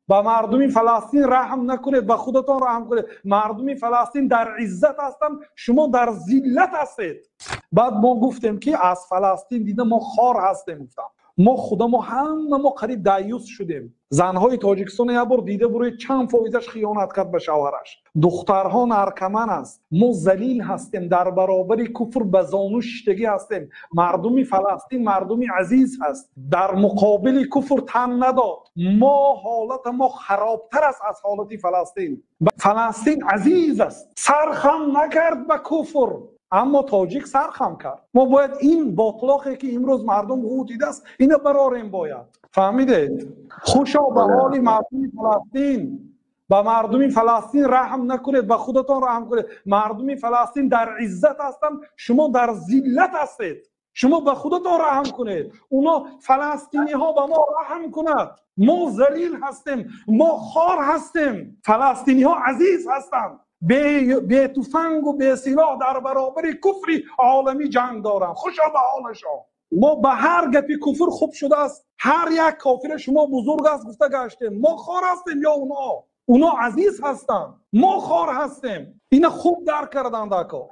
با مردم فلسطین رحم نکنید، به خودتان رحم کنید. مردم فلسطین در عزت هستند، شما در ذلت هستید. بعد ما گفتیم که از فلسطین دیده ما خار هستیم. گفتم ما خدا ما همه ما قریب دایوس شدیم. زنهای تاجیکستان یه بار دیده بروی چند فایزش خیانت کرد به شوهرش. دخترها نرکمن است. ما ذلیل هستیم، در برابر کفر به زانو شتگی هستیم. مردم فلسطین مردم عزیز هست، در مقابل کفر تن نداد. ما حالت ما خرابتر است از حالت فلسطین. فلسطین عزیز است، سرخم نکرد به کفر، اما تاجیک سرخم کرد. ما باید این باطلاقی که امروز مردم غوطیده است اینو براریم. باید فهمیدید؟ خوشا به حال مردم فلسطین. با مردم فلسطین رحم نکنید، به خودتان رحم کنید. مردم فلسطین در عزت هستند، شما در ذلت هستید. شما به خودتان رحم کنید. اونا فلسطینی ها به ما رحم کنند. ما ذلیل هستیم، ما خار هستیم. فلسطینی ها عزیز هستند، به تفنگ و به سلاح در برابر کفر عالمی جنگ دارن. خوشا به حالشان. ما به هر گپی کفر خوب شده است. هر یک کافر شما بزرگ است گفته گشتیم. ما خار هستیم یا اونا عزیز هستن، ما خار هستیم. اینا خوب درک کردن دا کار.